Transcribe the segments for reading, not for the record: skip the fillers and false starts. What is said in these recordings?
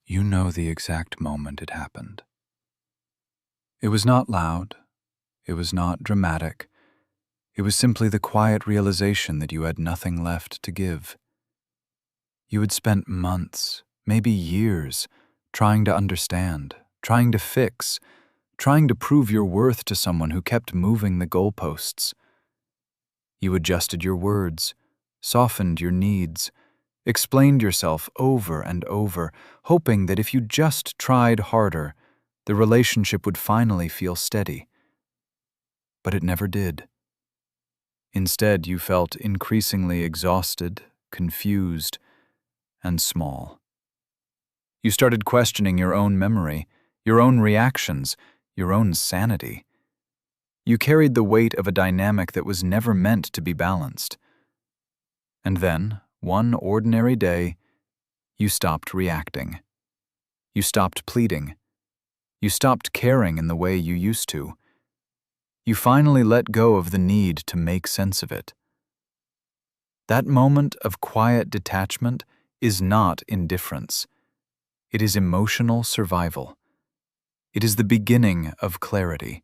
You know the exact moment it happened. It was not loud. It was not dramatic. It was simply the quiet realization that you had nothing left to give. You had spent months, maybe years, trying to understand, trying to fix, trying to prove your worth to someone who kept moving the goalposts. You adjusted your words, softened your needs, explained yourself over and over, hoping that if you just tried harder, the relationship would finally feel steady. But it never did. Instead, you felt increasingly exhausted, confused, and small. You started questioning your own memory, your own reactions, your own sanity. You carried the weight of a dynamic that was never meant to be balanced. And then, one ordinary day, you stopped reacting. You stopped pleading. You stopped caring in the way you used to. You finally let go of the need to make sense of it. That moment of quiet detachment is not indifference. It is emotional survival. It is the beginning of clarity.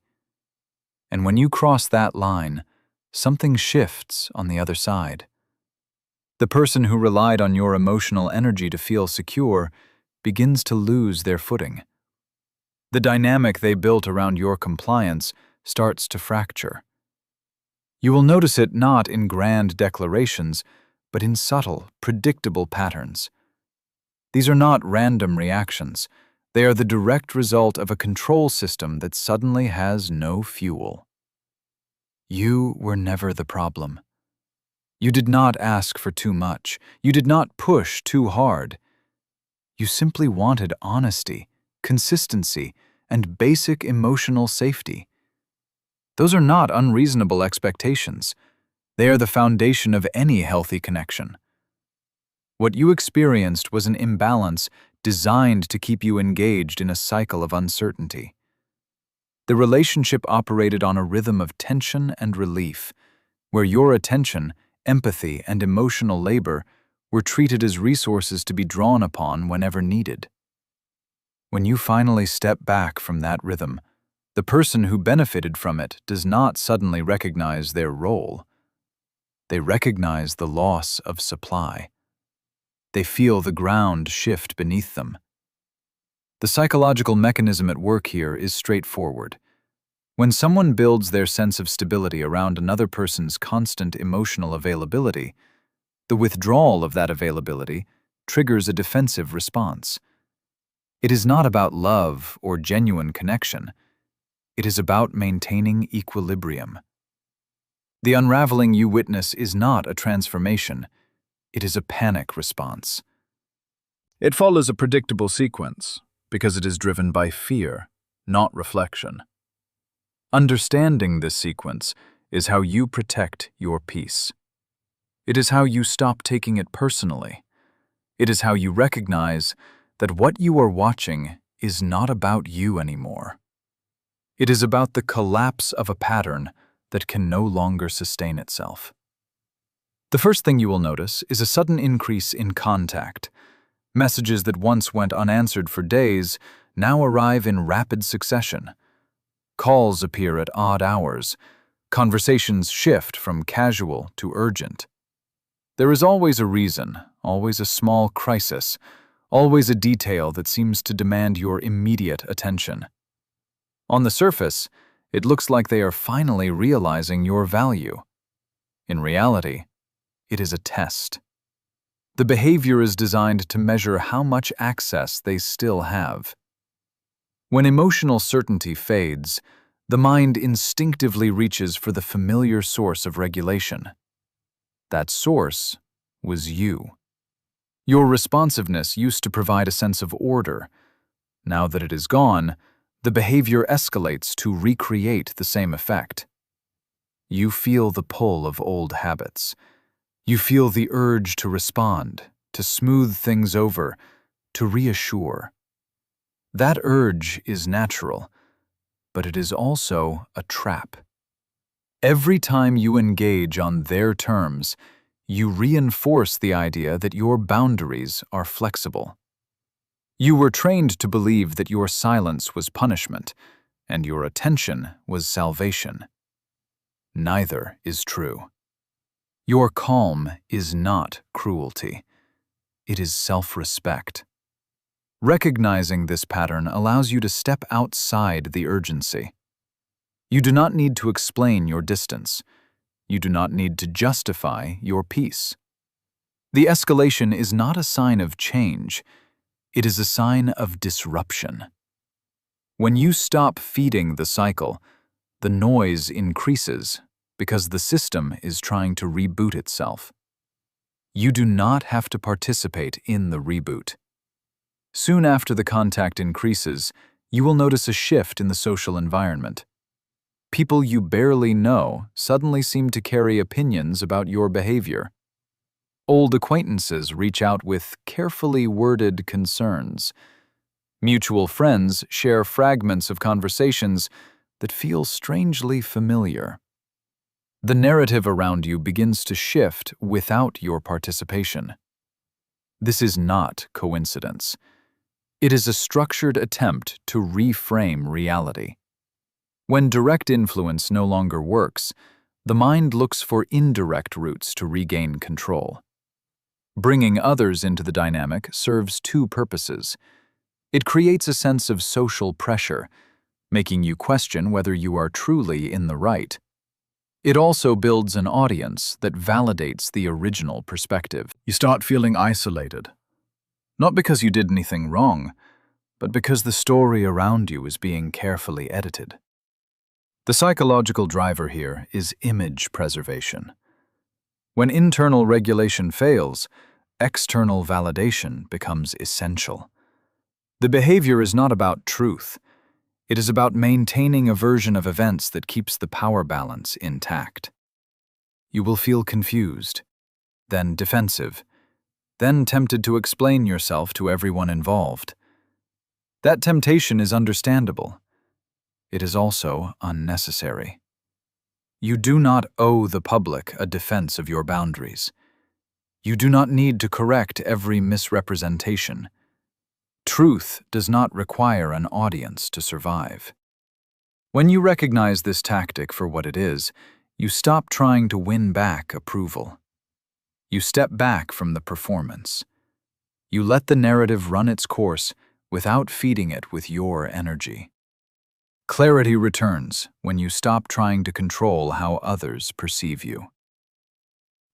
And when you cross that line, something shifts on the other side. The person who relied on your emotional energy to feel secure begins to lose their footing. The dynamic they built around your compliance starts to fracture. You will notice it not in grand declarations, but in subtle, predictable patterns. These are not random reactions. They are the direct result of a control system that suddenly has no fuel. You were never the problem. You did not ask for too much. You did not push too hard. You simply wanted honesty, consistency, and basic emotional safety. Those are not unreasonable expectations. They are the foundation of any healthy connection. What you experienced was an imbalance designed to keep you engaged in a cycle of uncertainty. The relationship operated on a rhythm of tension and relief, where your attention, empathy, and emotional labor were treated as resources to be drawn upon whenever needed. When you finally step back from that rhythm, the person who benefited from it does not suddenly recognize their role. They recognize the loss of supply. They feel the ground shift beneath them. The psychological mechanism at work here is straightforward. When someone builds their sense of stability around another person's constant emotional availability, the withdrawal of that availability triggers a defensive response. It is not about love or genuine connection. It is about maintaining equilibrium. The unraveling you witness is not a transformation. It is a panic response. It follows a predictable sequence because it is driven by fear, not reflection. Understanding this sequence is how you protect your peace. It is how you stop taking it personally. It is how you recognize that what you are watching is not about you anymore. It is about the collapse of a pattern that can no longer sustain itself. The first thing you will notice is a sudden increase in contact. Messages that once went unanswered for days now arrive in rapid succession. Calls appear at odd hours. Conversations shift from casual to urgent. There is always a reason, always a small crisis, always a detail that seems to demand your immediate attention. On the surface, it looks like they are finally realizing your value. In reality, it is a test. The behavior is designed to measure how much access they still have. When emotional certainty fades, the mind instinctively reaches for the familiar source of regulation. That source was you. Your responsiveness used to provide a sense of order. Now that it is gone, the behavior escalates to recreate the same effect. You feel the pull of old habits. You feel the urge to respond, to smooth things over, to reassure. That urge is natural, but it is also a trap. Every time you engage on their terms, you reinforce the idea that your boundaries are flexible. You were trained to believe that your silence was punishment, and your attention was salvation. Neither is true. Your calm is not cruelty. It is self-respect. Recognizing this pattern allows you to step outside the urgency. You do not need to explain your distance. You do not need to justify your peace. The escalation is not a sign of change. It is a sign of disruption. When you stop feeding the cycle, the noise increases because the system is trying to reboot itself. You do not have to participate in the reboot. Soon after the contact increases, you will notice a shift in the social environment. People you barely know suddenly seem to carry opinions about your behavior. Old acquaintances reach out with carefully worded concerns. Mutual friends share fragments of conversations that feel strangely familiar. The narrative around you begins to shift without your participation. This is not coincidence. It is a structured attempt to reframe reality. When direct influence no longer works, the mind looks for indirect routes to regain control. Bringing others into the dynamic serves two purposes. It creates a sense of social pressure, making you question whether you are truly in the right. It also builds an audience that validates the original perspective. You start feeling isolated. Not because you did anything wrong, but because the story around you is being carefully edited. The psychological driver here is image preservation. When internal regulation fails, external validation becomes essential. The behavior is not about truth. It is about maintaining a version of events that keeps the power balance intact. You will feel confused, then defensive, then tempted to explain yourself to everyone involved. That temptation is understandable. It is also unnecessary. You do not owe the public a defense of your boundaries. You do not need to correct every misrepresentation. Truth does not require an audience to survive. When you recognize this tactic for what it is, you stop trying to win back approval. You step back from the performance. You let the narrative run its course without feeding it with your energy. Clarity returns when you stop trying to control how others perceive you.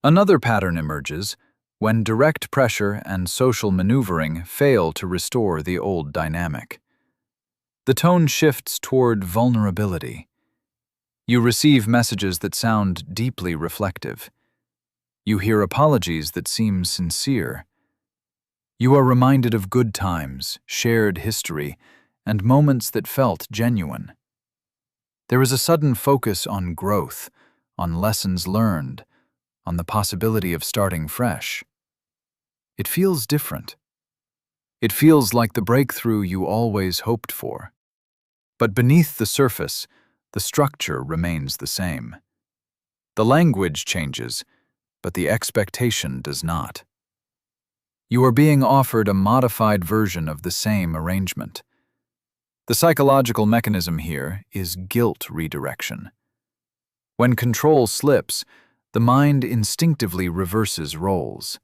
Another pattern emerges when direct pressure and social maneuvering fail to restore the old dynamic. The tone shifts toward vulnerability. You receive messages that sound deeply reflective. You hear apologies that seem sincere. You are reminded of good times, shared history, and moments that felt genuine. There is a sudden focus on growth, on lessons learned, on the possibility of starting fresh. It feels different. It feels like the breakthrough you always hoped for. But beneath the surface, the structure remains the same. The language changes, but the expectation does not. You are being offered a modified version of the same arrangement. The psychological mechanism here is guilt redirection. When control slips, the mind instinctively reverses roles.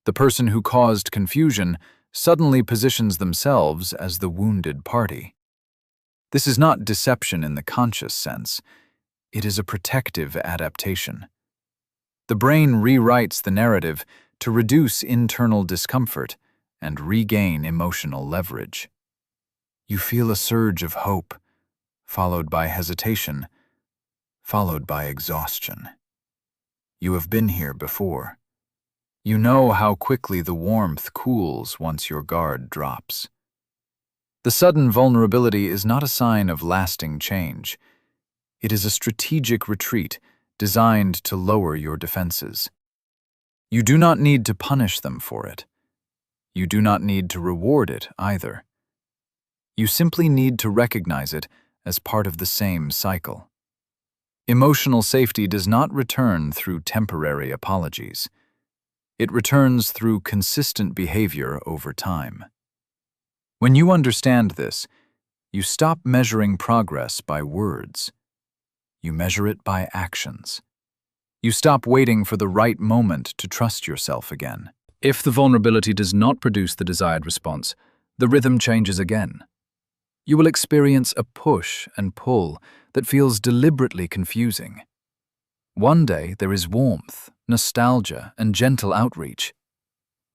The person who caused confusion suddenly positions themselves as the wounded party. This is not deception in the conscious sense. It is a protective adaptation. The brain rewrites the narrative to reduce internal discomfort and regain emotional leverage. You feel a surge of hope, followed by hesitation, followed by exhaustion. You have been here before. You know how quickly the warmth cools once your guard drops. The sudden vulnerability is not a sign of lasting change. It is a strategic retreat designed to lower your defenses. You do not need to punish them for it. You do not need to reward it either. You simply need to recognize it as part of the same cycle. Emotional safety does not return through temporary apologies. It returns through consistent behavior over time. When you understand this, you stop measuring progress by words. You measure it by actions. You stop waiting for the right moment to trust yourself again. If the vulnerability does not produce the desired response, the rhythm changes again. You will experience a push and pull that feels deliberately confusing. One day there is warmth, nostalgia, and gentle outreach.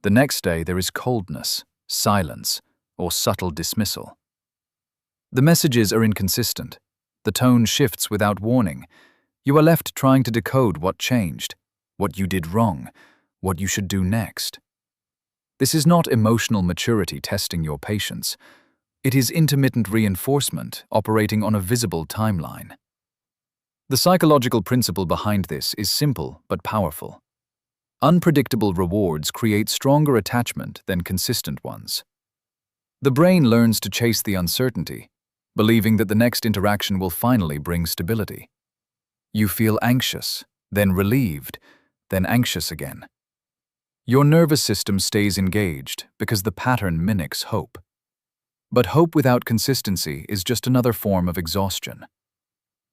The next day there is coldness, silence, or subtle dismissal. The messages are inconsistent. The tone shifts without warning. You are left trying to decode what changed, what you did wrong, what you should do next. This is not emotional maturity testing your patience. It is intermittent reinforcement operating on a visible timeline. The psychological principle behind this is simple but powerful. Unpredictable rewards create stronger attachment than consistent ones. The brain learns to chase the uncertainty, believing that the next interaction will finally bring stability. You feel anxious, then relieved, then anxious again. Your nervous system stays engaged because the pattern mimics hope. But hope without consistency is just another form of exhaustion.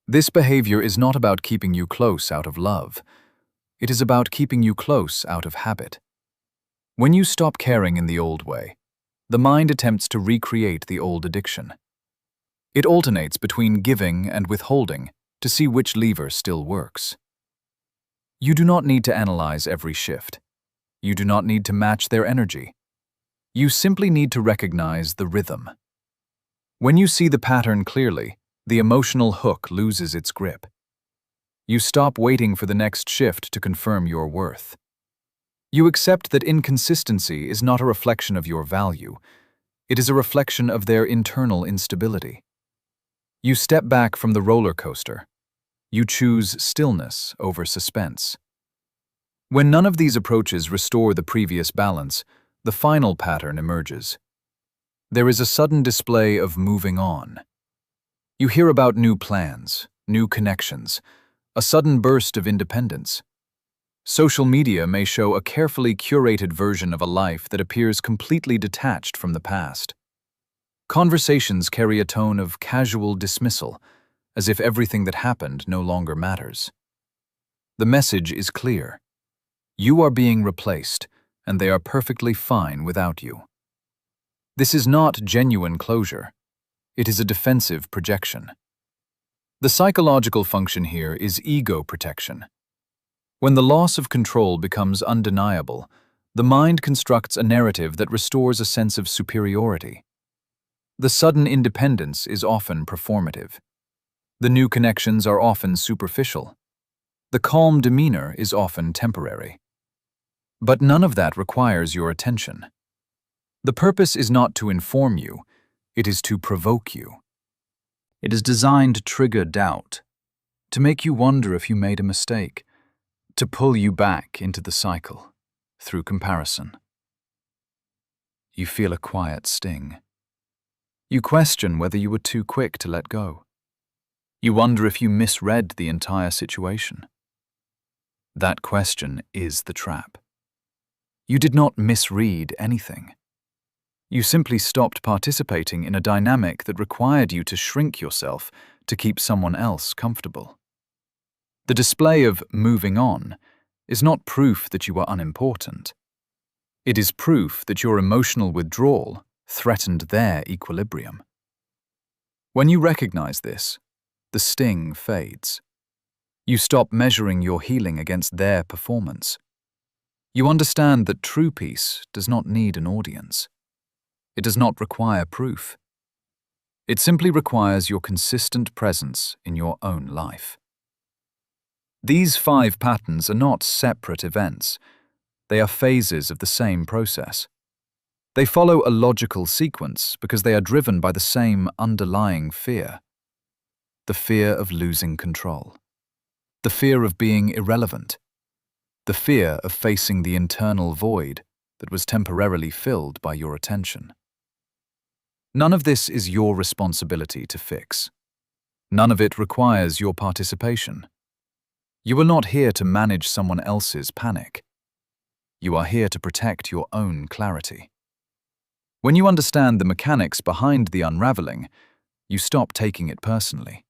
This behavior is not about keeping you close out of love. It is about keeping you close out of habit. When you stop caring in the old way, the mind attempts to recreate the old addiction. It alternates between giving and withholding to see which lever still works. You do not need to analyze every shift. You do not need to match their energy. You simply need to recognize the rhythm. When you see the pattern clearly, the emotional hook loses its grip. You stop waiting for the next shift to confirm your worth. You accept that inconsistency is not a reflection of your value. It is a reflection of their internal instability. You step back from the roller coaster. You choose stillness over suspense. When none of these approaches restore the previous balance, the final pattern emerges. There is a sudden display of moving on. You hear about new plans, new connections, a sudden burst of independence. Social media may show a carefully curated version of a life that appears completely detached from the past. Conversations carry a tone of casual dismissal, as if everything that happened no longer matters. The message is clear. You are being replaced, and they are perfectly fine without you. This is not genuine closure. It is a defensive projection. The psychological function here is ego protection. When the loss of control becomes undeniable, the mind constructs a narrative that restores a sense of superiority. The sudden independence is often performative. The new connections are often superficial. The calm demeanor is often temporary. But none of that requires your attention. The purpose is not to inform you, it is to provoke you. It is designed to trigger doubt, to make you wonder if you made a mistake, to pull you back into the cycle through comparison. You feel a quiet sting. You question whether you were too quick to let go. You wonder if you misread the entire situation. That question is the trap. You did not misread anything. You simply stopped participating in a dynamic that required you to shrink yourself to keep someone else comfortable. The display of moving on is not proof that you are unimportant. It is proof that your emotional withdrawal threatened their equilibrium. When you recognize this, the sting fades. You stop measuring your healing against their performance. You understand that true peace does not need an audience. It does not require proof. It simply requires your consistent presence in your own life. These 5 patterns are not separate events. They are phases of the same process. They follow a logical sequence because they are driven by the same underlying fear. The fear of losing control. The fear of being irrelevant. The fear of facing the internal void that was temporarily filled by your attention. None of this is your responsibility to fix. None of it requires your participation. You are not here to manage someone else's panic. You are here to protect your own clarity. When you understand the mechanics behind the unraveling, you stop taking it personally.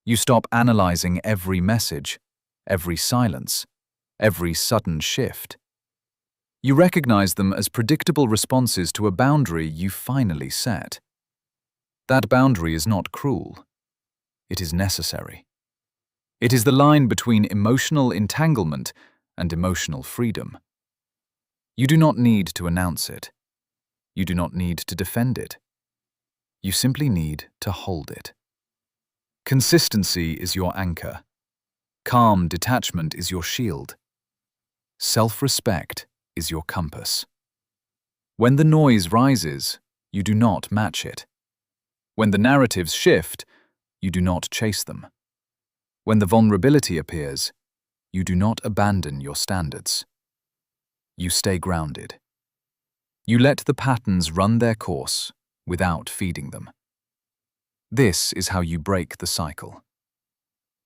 You stop analyzing every message, every silence, every sudden shift. You recognize them as predictable responses to a boundary you finally set. That boundary is not cruel. It is necessary. It is the line between emotional entanglement and emotional freedom. You do not need to announce it. You do not need to defend it. You simply need to hold it. Consistency is your anchor. Calm detachment is your shield. Self-respect is your compass. When the noise rises, you do not match it. When the narratives shift, you do not chase them. When the vulnerability appears, you do not abandon your standards. You stay grounded. You let the patterns run their course without feeding them. This is how you break the cycle.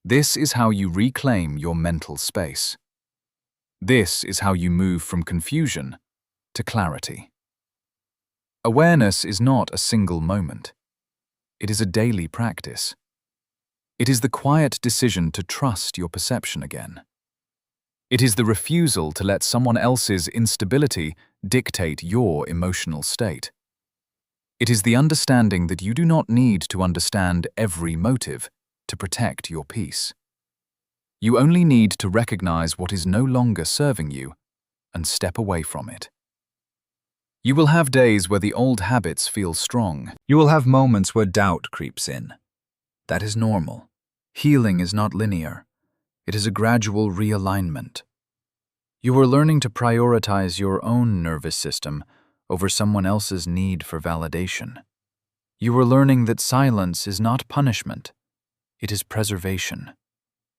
This is how you reclaim your mental space. This is how you move from confusion to clarity. Awareness is not a single moment. It is a daily practice. It is the quiet decision to trust your perception again. It is the refusal to let someone else's instability dictate your emotional state. It is the understanding that you do not need to understand every motive to protect your peace. You only need to recognize what is no longer serving you and step away from it. You will have days where the old habits feel strong. You will have moments where doubt creeps in. That is normal. Healing is not linear. It is a gradual realignment. You are learning to prioritize your own nervous system over someone else's need for validation. You are learning that silence is not punishment. It is preservation.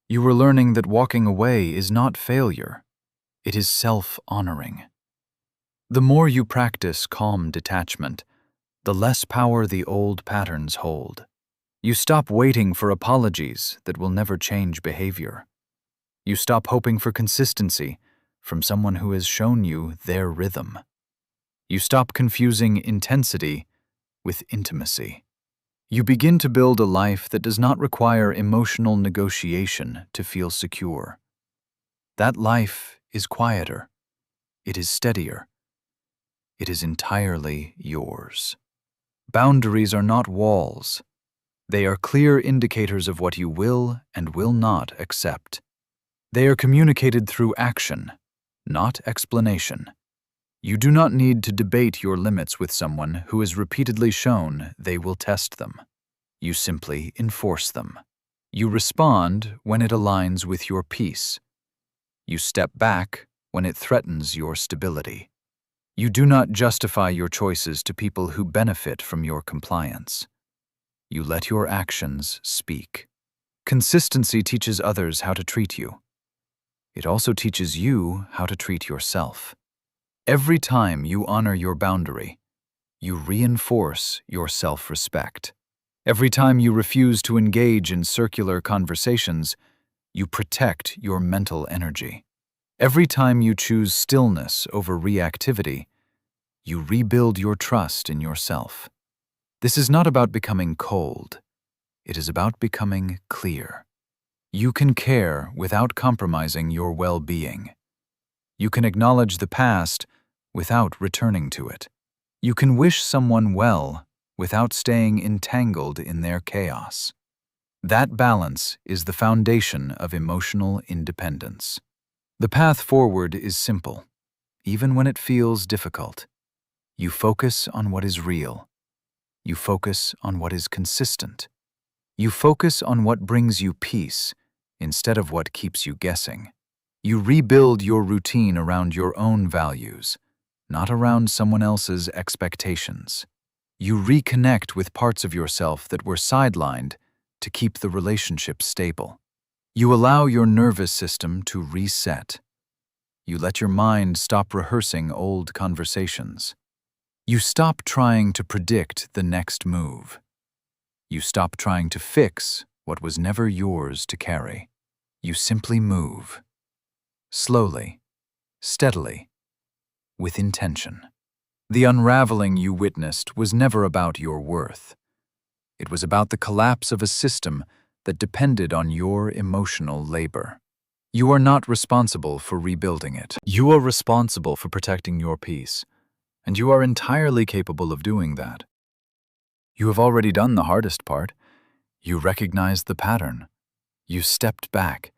You are learning that walking away is not failure. It is self-honoring. The more you practice calm detachment, the less power the old patterns hold. You stop waiting for apologies that will never change behavior. You stop hoping for consistency from someone who has shown you their rhythm. You stop confusing intensity with intimacy. You begin to build a life that does not require emotional negotiation to feel secure. That life is quieter. It is steadier. It is entirely yours. Boundaries are not walls. They are clear indicators of what you will and will not accept. They are communicated through action, not explanation. You do not need to debate your limits with someone who has repeatedly shown they will test them. You simply enforce them. You respond when it aligns with your peace. You step back when it threatens your stability. You do not justify your choices to people who benefit from your compliance. You let your actions speak. Consistency teaches others how to treat you. It also teaches you how to treat yourself. Every time you honor your boundary, you reinforce your self-respect. Every time you refuse to engage in circular conversations, you protect your mental energy. Every time you choose stillness over reactivity, you rebuild your trust in yourself. This is not about becoming cold. It is about becoming clear. You can care without compromising your well-being. You can acknowledge the past without returning to it. You can wish someone well without staying entangled in their chaos. That balance is the foundation of emotional independence. The path forward is simple, even when it feels difficult. You focus on what is real. You focus on what is consistent. You focus on what brings you peace instead of what keeps you guessing. You rebuild your routine around your own values, not around someone else's expectations. You reconnect with parts of yourself that were sidelined to keep the relationship stable. You allow your nervous system to reset. You let your mind stop rehearsing old conversations. You stop trying to predict the next move. You stop trying to fix what was never yours to carry. You simply move. Slowly, steadily, with intention. The unraveling you witnessed was never about your worth. It was about the collapse of a system that depended on your emotional labor. You are not responsible for rebuilding it. You are responsible for protecting your peace, and you are entirely capable of doing that. You have already done the hardest part. You recognized the pattern. You stepped back.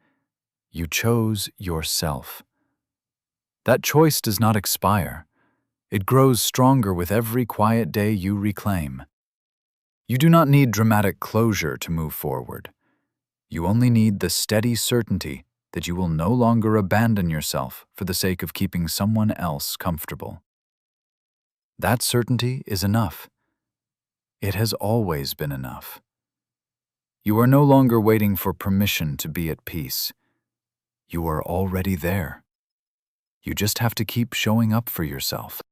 You chose yourself. That choice does not expire. It grows stronger with every quiet day you reclaim. You do not need dramatic closure to move forward. You only need the steady certainty that you will no longer abandon yourself for the sake of keeping someone else comfortable. That certainty is enough. It has always been enough. You are no longer waiting for permission to be at peace. You are already there. You just have to keep showing up for yourself.